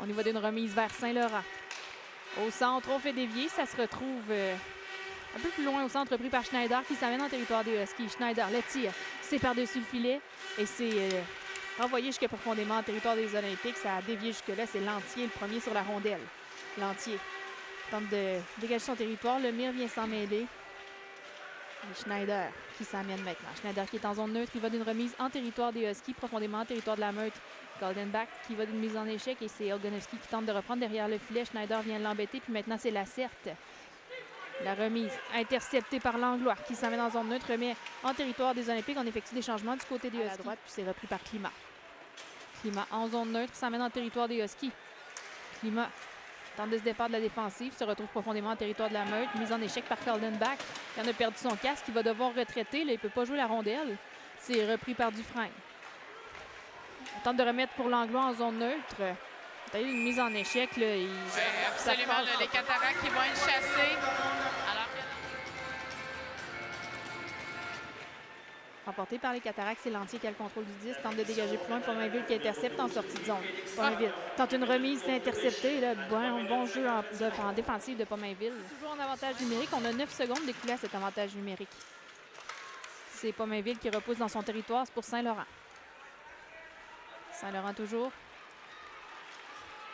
On y va d'une remise vers Saint-Laurent. Au centre, on fait dévier. Ça se retrouve un peu plus loin au centre, pris par Schneider qui s'amène en territoire des Huskies. Schneider, le tir, c'est par-dessus le filet et c'est renvoyé jusque profondément en territoire des Olympiques. Ça a dévié jusque-là. C'est Lantier, le premier sur la rondelle. Lantier tente de dégager son territoire. Lemire vient s'en mêler. Et Schneider qui s'amène maintenant. Schneider qui est en zone neutre. Il va d'une remise en territoire des Huskies, profondément en territoire de la Meute. Goldenbach qui va d'une mise en échec et c'est Ogonowski qui tente de reprendre derrière le filet. Schneider vient l'embêter, puis maintenant c'est Lacerte. La remise interceptée par Langlois qui s'amène en zone neutre, remet en territoire des Olympiques. On effectue des changements du côté des Huskies. À droite, puis c'est repris par Climat. Climat en zone neutre, s'amène en territoire des Huskies. Climat tente de se défaire de la défensive, se retrouve profondément en territoire de la Meute. Mise en échec par Goldenbach. Il en a perdu son casque, il va devoir retraiter. Là, il ne peut pas jouer la rondelle. C'est repris par Dufresne. On tente de remettre pour Langlois en zone neutre. Il y a eu une mise en échec. Là, absolument, les Cataractes qui vont être chassés. Remporté par les Cataractes, c'est Lantier qui a le contrôle du 10. Tente de dégager plus loin. Pomainville qui intercepte en sortie de zone. Pomainville tente une remise, c'est intercepté. Là, bon jeu en défensive de Pomainville. Toujours en avantage numérique. On a 9 secondes d'écoulé à cet avantage numérique. C'est Pomainville qui repousse dans son territoire. C'est pour Saint-Laurent. Saint-Laurent toujours.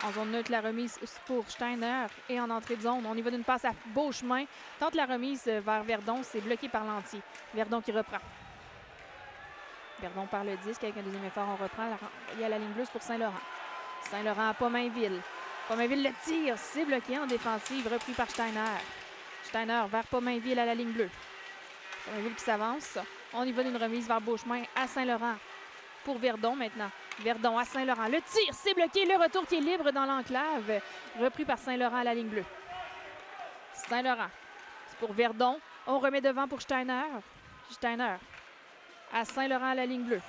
En zone neutre, la remise pour Steiner et en entrée de zone. On y va d'une passe à Beauchemin. Tente la remise vers Verdon. C'est bloqué par Lantier. Verdon qui reprend. Verdon par le disque avec un deuxième effort. On reprend. Il y a la ligne bleue pour Saint-Laurent. Saint-Laurent à Pomainville. Pomainville le tire. C'est bloqué en défensive. Repris par Steiner. Steiner vers Pomainville à la ligne bleue. Pomainville qui s'avance. On y va d'une remise vers Beauchemin à Saint-Laurent. Pour Verdon maintenant. Verdon à Saint-Laurent. Le tir, c'est bloqué. Le retour qui est libre dans l'enclave. Repris par Saint-Laurent à la ligne bleue. Saint-Laurent. C'est pour Verdon. On remet devant pour Steiner. Steiner à Saint-Laurent à la ligne bleue.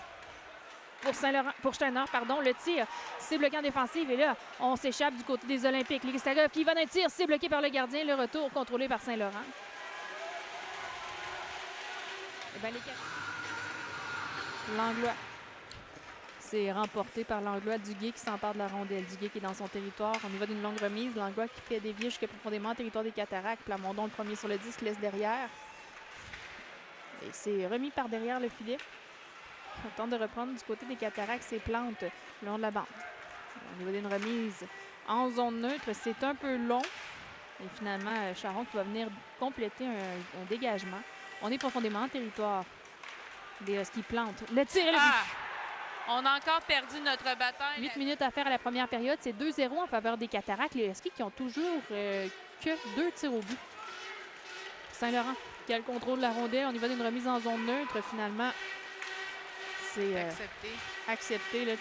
Pour Steiner, pardon. Le tir, c'est bloqué en défensive. Et là, on s'échappe du côté des Olympiques. Ligistagov qui va d'un tir, c'est bloqué par le gardien. Le retour contrôlé par Saint-Laurent. Et bien, Langlois. C'est remporté par Langlois. Duguay qui s'empare de la rondelle. Duguay qui est dans son territoire. On y va d'une longue remise. Langlois qui fait dévier jusqu'à profondément en territoire des Cataractes. Plamondon, le premier sur le disque, laisse derrière. Et c'est remis par derrière le filet. On tente de reprendre du côté des Cataractes. C'est Plante le long de la bande. On y va d'une remise en zone neutre. C'est un peu long. Et finalement, Charon qui va venir compléter un dégagement. On est profondément en territoire des Huskies. Plante. Le tir et le but. On a encore perdu notre bataille. 8 minutes à faire à la première période. C'est 2-0 en faveur des Cataractes. Les Huskies qui ont toujours que 2 tirs au but. Saint-Laurent qui a le contrôle de la rondelle. On y va d'une remise en zone neutre. Finalement, c'est accepté. Là,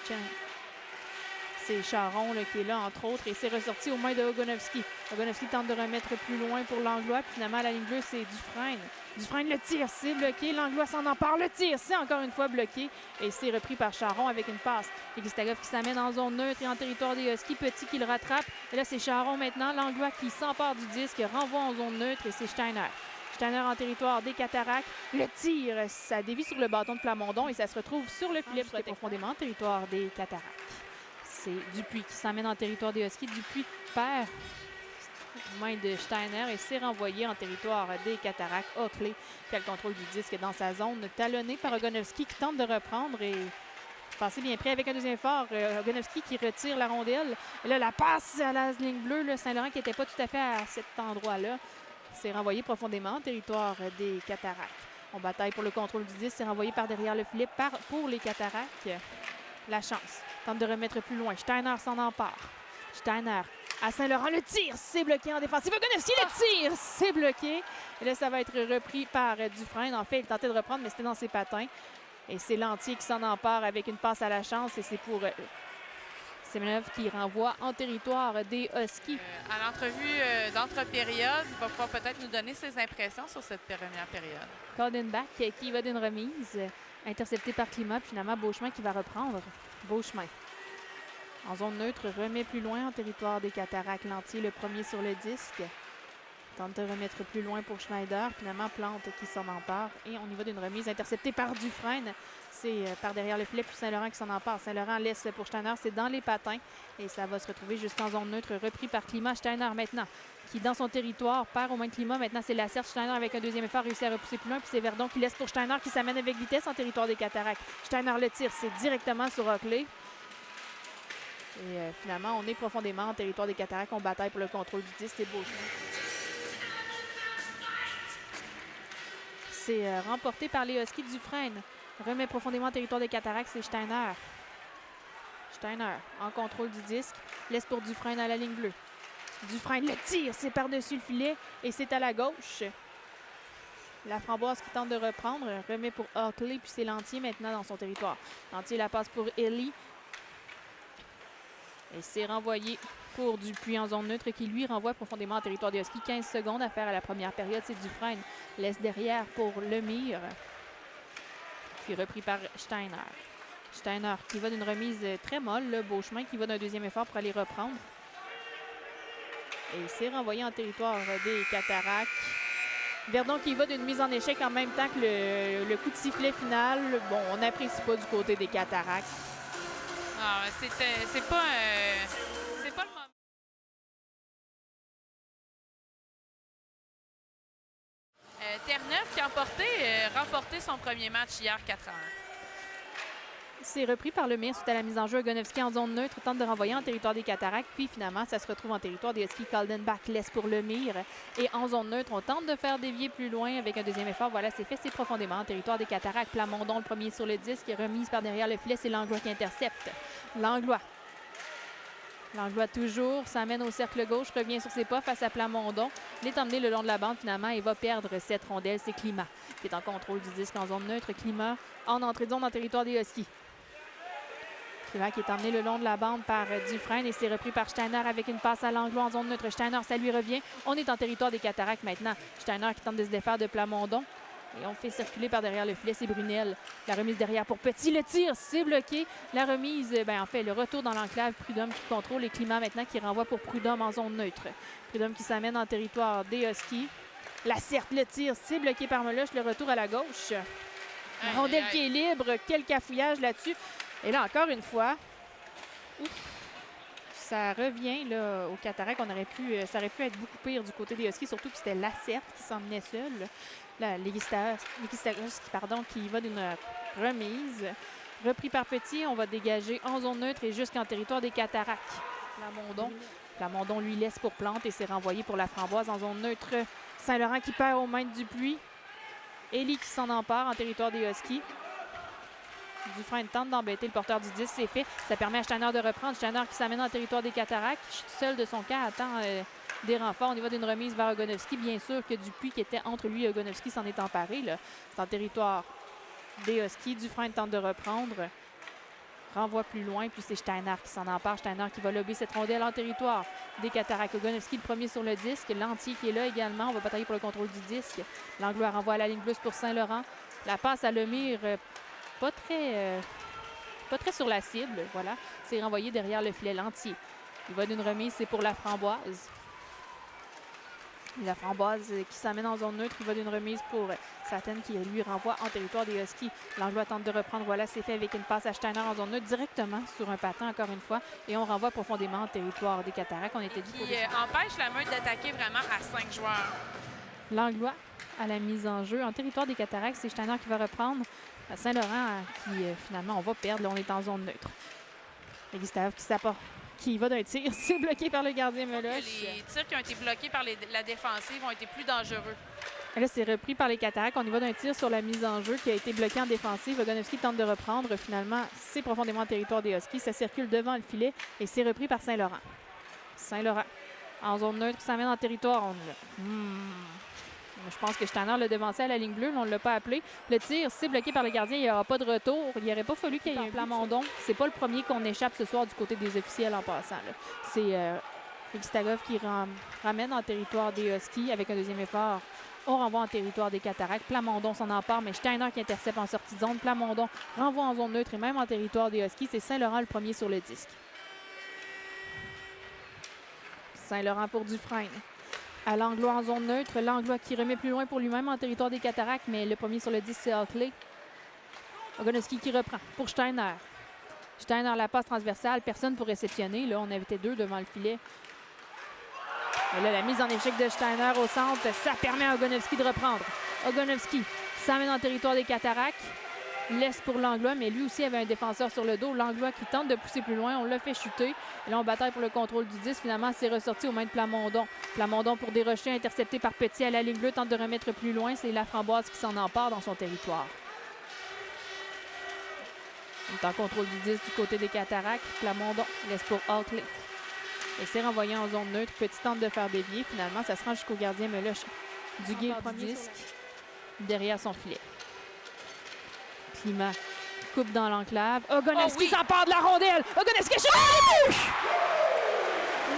c'est Charon là, qui est là, entre autres. Et c'est ressorti aux mains de Ogonowski. Ogonowski tente de remettre plus loin pour Langlois. Puis finalement, à la ligne bleue, c'est Dufresne. Dufresne, le tir, c'est bloqué. Langlois s'en empare. Le tir, c'est encore une fois bloqué. Et c'est repris par Charon avec une passe. Et Gustagov qui s'amène en zone neutre et en territoire des Huskies. Petit qui le rattrape. Et là, c'est Charon maintenant. Langlois qui s'empare du disque, renvoie en zone neutre et c'est Steiner. Steiner en territoire des Cataractes. Le tir, ça dévie sur le bâton de Plamondon et ça se retrouve sur le filet profondément en territoire des Cataractes. C'est Dupuis qui s'amène en territoire des Huskies. Dupuis perd main de Steiner et c'est renvoyé en territoire des Cataractes. Oakley qui a le contrôle du disque dans sa zone, talonné par Ogonowski qui tente de reprendre et passer bien près avec un deuxième effort. Ogonowski qui retire la rondelle. Et là, la passe à la ligne bleue. Saint-Laurent qui n'était pas tout à fait à cet endroit-là. C'est renvoyé profondément en territoire des Cataractes. On bataille pour le contrôle du disque. C'est renvoyé par derrière le filet pour les Cataractes. La chance. Tente de remettre plus loin. Steiner s'en empare. Steiner à Saint-Laurent. Le tir, c'est bloqué en défensive. Ogonowski, le tir, c'est bloqué. Et là, ça va être repris par Dufresne. En fait, il tentait de reprendre, mais c'était dans ses patins. Et c'est Lantier qui s'en empare avec une passe à la chance. Et c'est pour Semenov qui renvoie en territoire des Huskies. À l'entrevue d'entre-période, il va pouvoir peut-être nous donner ses impressions sur cette première période. Goldenbach qui va d'une remise. Intercepté par Climat. Finalement, Beauchemin qui va reprendre. Beauchemin. En zone neutre, remet plus loin en territoire des Cataractes. Lantier, le premier sur le disque. Tente de remettre plus loin pour Schneider. Finalement, Plante qui s'en empare. Et on y va d'une remise interceptée par Dufresne. C'est par derrière le filet, puis Saint-Laurent qui s'en empare. Saint-Laurent laisse pour Steiner. C'est dans les patins. Et ça va se retrouver jusqu'en zone neutre. Repris par Climat. Steiner maintenant, qui dans son territoire perd au moins de Climat. Maintenant, c'est Lacerte. Steiner avec un deuxième effort réussit à repousser plus loin. Puis c'est Verdon qui laisse pour Steiner qui s'amène avec vitesse en territoire des Cataractes. Steiner le tire. C'est directement sur Oakley. Et finalement, on est profondément en territoire des Cataractes. On bataille pour le contrôle du 10. C'est beau. C'est remporté par les Huskies. Dufresne remet profondément en territoire des Cataractes. C'est Steiner. Steiner en contrôle du disque. Laisse pour Dufresne à la ligne bleue. Dufresne le tire. C'est par-dessus le filet. Et c'est à la gauche. La Framboise qui tente de reprendre. Remet pour Oakley. Puis c'est Lantier maintenant dans son territoire. Lantier la passe pour Ellie. Et c'est renvoyé pour Dupuis en zone neutre qui lui renvoie profondément en territoire des Huskies. 15 secondes à faire à la première période. C'est Dufresne. Laisse derrière pour Lemire. Puis repris par Steiner. Steiner qui va d'une remise très molle. Le Beauchemin qui va d'un deuxième effort pour aller reprendre. Et c'est renvoyé en territoire des Cataractes. Verdon qui va d'une mise en échec en même temps que le coup de sifflet final. Bon, on n'apprécie pas du côté des Cataractes. Ah, c'est pas le moment. Terre-Neuve qui a remporté son premier match hier 4-1. C'est repris par le Mire suite à la mise en jeu. Ogonowski en zone neutre tente de renvoyer en territoire des Cataractes. Puis finalement, ça se retrouve en territoire des Huskies. Kaldenbach laisse pour le Mire. Et en zone neutre, on tente de faire dévier plus loin avec un deuxième effort. Voilà, c'est fait. C'est profondément en territoire des Cataractes. Plamondon, le premier sur le disque. Remise par derrière le filet. C'est Langlois qui intercepte. Langlois toujours s'amène au cercle gauche. Revient sur ses pas face à Plamondon. Il est emmené le long de la bande finalement et va perdre cette rondelle. C'est Climat qui est en contrôle du disque en zone neutre. Climat en entrée de zone en territoire des Huskies. Climat qui est emmené le long de la bande par Dufresne et c'est repris par Steiner avec une passe à Langlois en zone neutre. Steiner, ça lui revient. On est en territoire des Cataractes maintenant. Steiner qui tente de se défaire de Plamondon. Et on fait circuler par derrière le filet, c'est Brunel. La remise derrière pour Petit. Le tir, c'est bloqué. La remise, en fait, le retour dans l'enclave. Prud'homme qui contrôle et Climat maintenant qui renvoie pour Prud'homme en zone neutre. Prud'homme qui s'amène en territoire des Huskies. Lacerte, le tir, c'est bloqué par Meloche. Le retour à la gauche. La rondelle qui est libre. Quel cafouillage là-dessus. Et là, encore une fois, ça revient là, au Cataractes. Ça aurait pu être beaucoup pire du côté des Huskies, surtout que c'était Lacerte qui s'emmenait seul. Là, qui va d'une remise. Repris par Petit, on va dégager en zone neutre et jusqu'en territoire des Cataractes. Plamondon lui laisse pour Plante et c'est renvoyé pour la Framboise en zone neutre. Saint-Laurent qui perd aux mains de Dupuis. Ellie qui s'en empare en territoire des Huskies. Dufresne tente d'embêter le porteur du 10, c'est fait. Ça permet à Steiner de reprendre. Steiner qui s'amène en territoire des Cataractes. Seul de son camp attend des renforts. On y va d'une remise vers Ogonowski. Bien sûr que Dupuis qui était entre lui et Ogonowski s'en est emparé. C'est en territoire des Huskies. Dufresne tente de reprendre. Renvoie plus loin, puis c'est Steiner qui s'en empare. Steiner qui va lober cette rondelle en territoire des Cataractes. Ogonowski le premier sur le disque. Lantier qui est là également. On va batailler pour le contrôle du disque. Langlois renvoie à la ligne bleue pour Saint-Laurent. La passe à Lemire. Pas très sur la cible, voilà. C'est renvoyé derrière le filet. Lantier. Il va d'une remise, c'est pour la Framboise. La Framboise qui s'amène en zone neutre, il va d'une remise pour Saten qui lui renvoie en territoire des Huskies. Langlois tente de reprendre, voilà, c'est fait avec une passe à Steiner en zone neutre directement sur un patin encore une fois. Et on renvoie profondément en territoire des Cataractes. On était dit pour empêche la meute d'attaquer vraiment à 5 joueurs. Langlois à la mise en jeu en territoire des Cataractes, c'est Steiner qui va reprendre. Saint-Laurent qui finalement on va perdre. Là, on est en zone neutre. Et Gustave qui va d'un tir. C'est bloqué par le gardien Meloche. Les tirs qui ont été bloqués par la défensive ont été plus dangereux. Et là, c'est repris par les Cataractes. On y va d'un tir sur la mise en jeu qui a été bloqué en défensive. Ogonowski tente de reprendre. Finalement, c'est profondément en territoire des Huskies. Ça circule devant le filet et c'est repris par Saint-Laurent. Saint-Laurent en zone neutre, ça mène en territoire. Je pense que Steiner l'a devancé à la ligne bleue, mais on ne l'a pas appelé. Le tir, c'est bloqué par le gardien. Il n'y aura pas de retour. Il n'aurait pas fallu qu'il y ait un Plamondon. C'est pas le premier qu'on échappe ce soir du côté des officiels en passant. C'est Gustave qui ramène en territoire des Huskies avec un deuxième effort. On renvoie en territoire des Cataractes. Plamondon s'en empare, mais Steiner qui intercepte en sortie de zone. Plamondon renvoie en zone neutre et même en territoire des Huskies. C'est Saint-Laurent le premier sur le disque. Saint-Laurent pour Dufresne. À Langlois en zone neutre. Langlois qui remet plus loin pour lui-même en territoire des Cataractes, mais le premier sur le 10, c'est Hockley. Ogonowski qui reprend pour Steiner. Steiner, la passe transversale. Personne pour réceptionner. Là, on avait 2 devant le filet. Et là, la mise en échec de Steiner au centre, ça permet à Ogonowski de reprendre. Ogonowski s'amène en territoire des Cataractes. Laisse pour Langlois, mais lui aussi avait un défenseur sur le dos. Langlois qui tente de pousser plus loin. On l'a fait chuter. Et là, on bataille pour le contrôle du 10. Finalement, c'est ressorti aux mains de Plamondon. Plamondon pour dérocher, intercepté par Petit à la ligne bleue, tente de remettre plus loin. C'est Laframboise qui s'en empare dans son territoire. On est en contrôle du 10 du côté des Cataractes. Plamondon laisse pour Hockley. Et c'est renvoyé en zone neutre. Petit tente de faire dévier. Finalement, ça se rend jusqu'au gardien Meloche. Duguay du disque derrière son filet. Climat coupe dans l'enclave. Ogonowski s'empare de la rondelle. Ogonowski chute!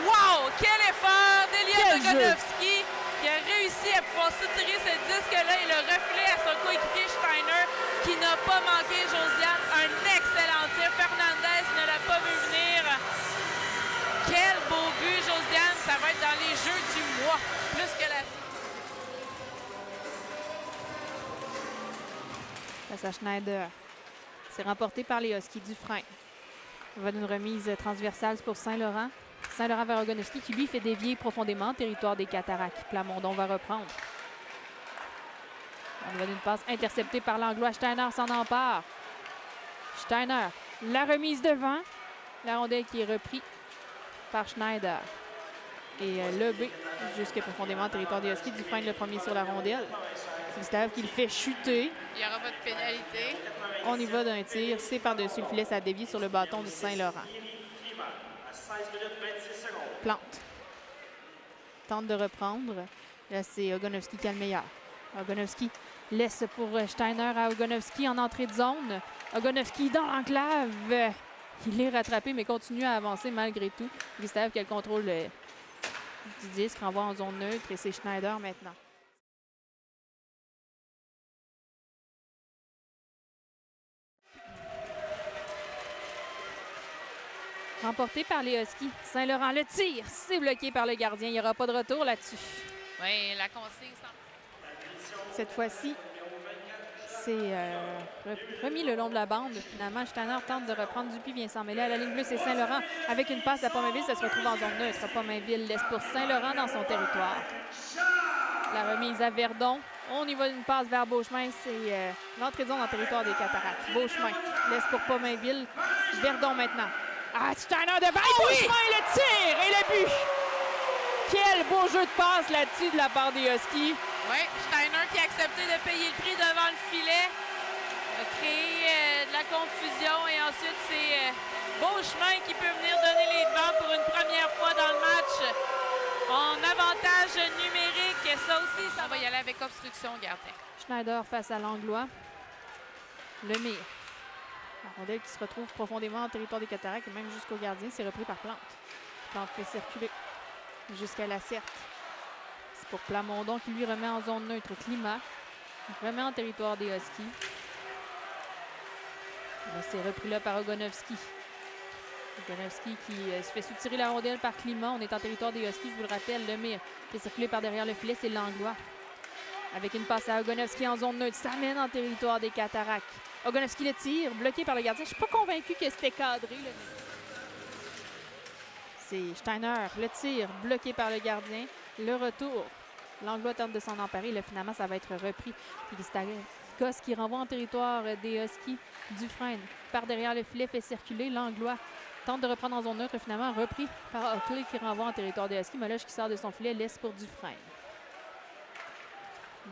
Wow! Quel effort d'Elias Ogonowski qui a réussi à pouvoir soutirer ce disque-là et le refiler à son coéquipier Steiner qui n'a pas manqué Josiane. Un excellent tir. Fernandez ne l'a pas vu venir. Quel beau but, Josiane. Ça va être dans les jeux du mois. Plus que la... Face à Schneider. C'est remporté par les Huskies du frein. On va d'une remise transversale pour Saint-Laurent. Saint-Laurent vers Ogonowski qui lui fait dévier profondément en territoire des Cataractes. Plamondon va reprendre. On va d'une passe interceptée par Langlois. Steiner s'en empare. Steiner, la remise devant. La rondelle qui est reprise par Schneider. Et le B jusque profondément en territoire des Huskies. Dufresne le premier sur la rondelle. Gustave qui le fait chuter. Il n'y aura pas de pénalité. On y va d'un tir. C'est par-dessus le filet. Ça dévie sur le bâton de Saint-Laurent. Plante. Tente de reprendre. Là, c'est Ogonowski qui a le meilleur. Ogonowski laisse pour Steiner à Ogonowski en entrée de zone. Ogonowski dans l'enclave. Il est rattrapé, mais continue à avancer malgré tout. Gustave qui a le contrôle du disque, renvoie en zone neutre et c'est Schneider maintenant. Remporté par les Huskies. Saint-Laurent le tire. C'est bloqué par le gardien. Il n'y aura pas de retour là-dessus. Oui, la consigne. Cette fois-ci, c'est remis le long de la bande. Finalement, Steiner tente de reprendre Dupuis, vient s'en mêler à la ligne bleue. C'est Saint-Laurent avec une passe à Pomainville. Ça se retrouve en zone neutre. Pomainville laisse pour Saint-Laurent dans son territoire. La remise à Verdon. On y va d'une passe vers Beauchemin. C'est l'entrée de zone en territoire des Cataractes. Beauchemin laisse pour Pomainville. Verdon maintenant. Ah, Steiner devant. Beauchemin, le tir et le but. Quel beau jeu de passe là-dessus de la part des Huskies. Oui, Steiner qui a accepté de payer le prix devant le filet. A créé de la confusion et ensuite c'est Beauchemin qui peut venir donner les devants pour une première fois dans le match. En avantage numérique, ça aussi, ça va y aller avec obstruction gardien. Schneider face à Langlois. Lemire. La rondelle qui se retrouve profondément en territoire des Cataractes et même jusqu'au gardien. C'est repris par Plante. Plante fait circuler jusqu'à la Certe. C'est pour Plamondon qui lui remet en zone neutre. Climat. Il remet en territoire des Huskies. C'est repris là par Ogonowski. Ogonowski qui se fait soutirer la rondelle par Climat. On est en territoire des Huskies, je vous le rappelle. Lemire qui est circulé par derrière le filet, c'est Langlois. Avec une passe à Ogonowski en zone neutre. Ça mène en territoire des Cataractes. Ogonowski le tire, bloqué par le gardien. Je ne suis pas convaincu que c'était cadré. C'est Steiner, le tir, bloqué par le gardien. Le retour. Langlois tente de s'en emparer. Là, finalement, ça va être repris. Puis Gosse qui renvoie en territoire des Huskies. Dufresne, par derrière le filet, fait circuler. Langlois tente de reprendre en zone neutre. Finalement, repris par Hockley qui renvoie en territoire des Huskies. Meloche qui sort de son filet, laisse pour Dufresne.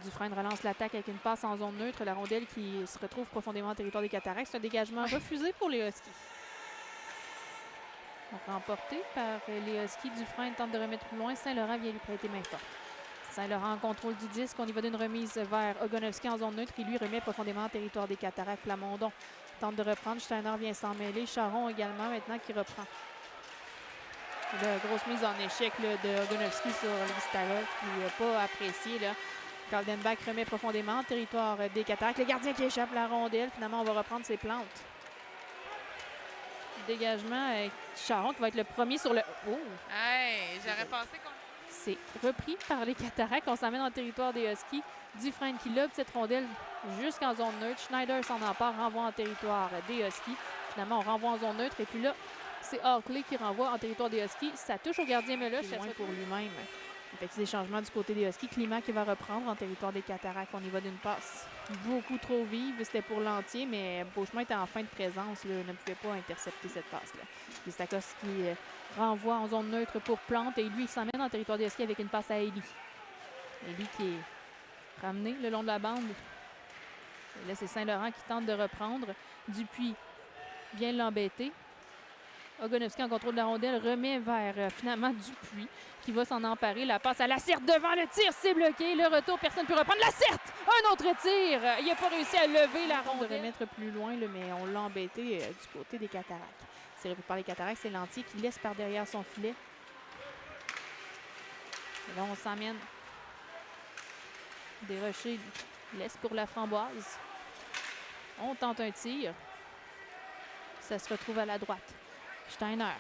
Dufresne relance l'attaque avec une passe en zone neutre. La rondelle qui se retrouve profondément en territoire des Cataractes. C'est un dégagement refusé pour les Huskies. Remporté par les Huskies. Dufresne tente de remettre plus loin. Saint-Laurent vient lui prêter main forte. Saint-Laurent en contrôle du disque. On y va d'une remise vers Ogonowski en zone neutre. Il lui remet profondément en territoire des Cataractes. Plamondon tente de reprendre. Steiner vient s'en mêler. Charon également maintenant qui reprend. La grosse mise en échec là, de Ogonowski sur Listarov qui n'a pas apprécié. Là. Kaldenbach remet profondément en territoire des Cataractes. Le gardien qui échappe la rondelle. Finalement, on va reprendre ses Plantes. Dégagement. Charon qui va être le premier sur le... Oh! Hey, j'aurais pensé qu'on... C'est repris par les Cataractes. On s'emmène en territoire des Huskies. Dufresne qui lobe cette rondelle jusqu'en zone neutre. Schneider s'en empare, renvoie en territoire des Huskies. Finalement, on renvoie en zone neutre. Et puis là, c'est Hockley qui renvoie en territoire des Huskies. Ça touche au gardien Meloche. C'est loin pour lui-même. Effectue des changements du côté des Huskies. Climat qui va reprendre en territoire des Cataractes. On y va d'une passe beaucoup trop vive. C'était pour Lantier, mais Beauchemin était en fin de présence. Là, ne pouvait pas intercepter cette passe-là. Gistakos qui renvoie en zone neutre pour Plante. Et lui, il s'emmène en territoire des Huskies avec une passe à Eli. Eli qui est ramené le long de la bande. Et là, c'est Saint-Laurent qui tente de reprendre. Dupuis vient l'embêter. Ogonovski en contrôle de la rondelle remet vers finalement Dupuis qui va s'en emparer. La passe à Lacerte devant le tir, c'est bloqué. Le retour, personne ne peut reprendre. Lacerte! Un autre tir! Il n'a pas réussi à lever la rondelle. De remettre plus loin, là, mais on l'a embêté du côté des Cataractes. C'est repris par les Cataractes, c'est Lantier qui laisse par derrière son filet. Et là, on s'emmène. Desrochers laisse pour la Framboise. On tente un tir. Ça se retrouve à la droite. Steiner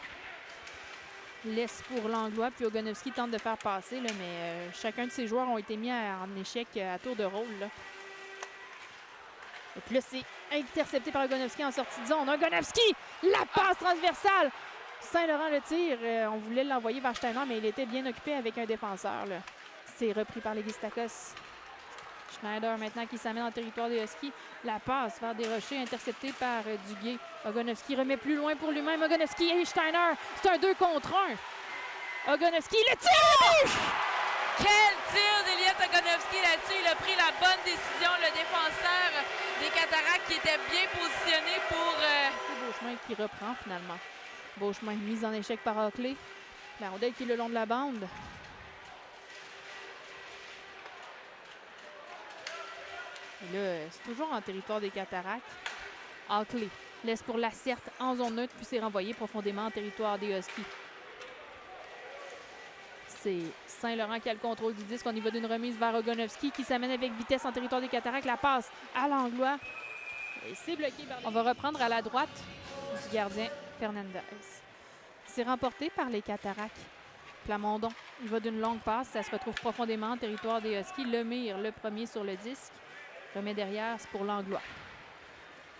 laisse pour Langlois, puis Ogonovski tente de faire passer, là, mais chacun de ces joueurs ont été mis en échec à tour de rôle. Là. Et puis là, c'est intercepté par Ogonovski en sortie de zone. Ogonovski, la passe transversale! Saint-Laurent le tire. On voulait l'envoyer vers Steiner, mais il était bien occupé avec un défenseur. C'est repris par les Gistakos. Schneider maintenant qui s'amène en territoire des Huskies. La passe vers Desrochers, interceptée par Duguay. Ogonovski remet plus loin pour lui-même. Ogonovski et Steiner. C'est un 2 contre 1. Ogonovski, le tir! Quel tir d'Eliott Ogonovski là-dessus. Il a pris la bonne décision. Le défenseur des Cataractes qui était bien positionné pour... C'est Beauchemin qui reprend finalement. Beauchemin mise en échec par Hockley. La rondelle qui est le long de la bande. Et là, c'est toujours en territoire des Cataractes. Hockley laisse pour Lacerte en zone neutre, puis c'est renvoyé profondément en territoire des Huskies. C'est Saint-Laurent qui a le contrôle du disque. On y va d'une remise vers Ogonovski qui s'amène avec vitesse en territoire des Cataractes. La passe à Langlois. Et c'est bloqué par les... On va reprendre à la droite du gardien Fernandez. C'est remporté par les Cataractes. Plamondon, il va d'une longue passe. Ça se retrouve profondément en territoire des Huskies. Lemire, le premier sur le disque. Remet derrière, c'est pour Langlois.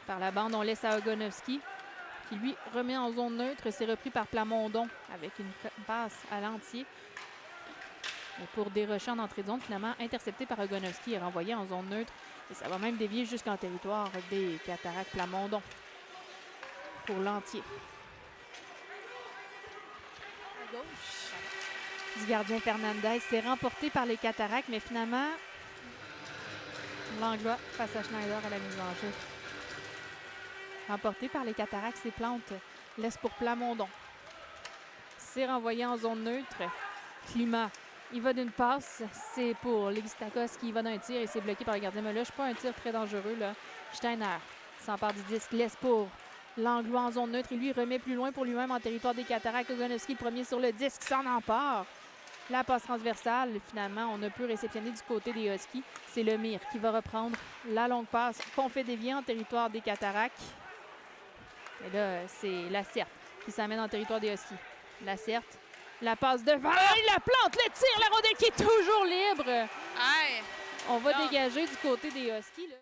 Par la bande, on laisse à Ogonovski, qui lui remet en zone neutre. C'est repris par Plamondon avec une passe à Lantier. Et pour Desrochers en entrée de zone, finalement intercepté par Ogonovski et renvoyé en zone neutre. Et ça va même dévier jusqu'en territoire des Cataractes. Plamondon pour Lantier. À gauche du gardien Fernandez. C'est remporté par les Cataractes, mais finalement... Langlois face à Schneider à la mise en jeu. Remporté par les Cataractes, c'est Plante. Laisse pour Plamondon. C'est renvoyé en zone neutre. Climat. Il va d'une passe. C'est pour les Gistakos qui va d'un tir et c'est bloqué par le gardien Meloche. Pas un tir très dangereux, là. Steiner s'empare du disque. Laisse pour Langlois en zone neutre. Et lui remet plus loin pour lui-même en territoire des Cataractes. Ogonovski, le premier sur le disque, s'en empare. La passe transversale, finalement, on a pu réceptionner du côté des Huskies. C'est Lemire qui va reprendre la longue passe qu'on fait dévier en territoire des Cataractes. Et là, c'est Lacerte qui s'amène en territoire des Huskies. Lacerte, la passe devant, il la plante, le tir, la rondelle qui est toujours libre. Aïe. On va dégager du côté des Huskies. Là.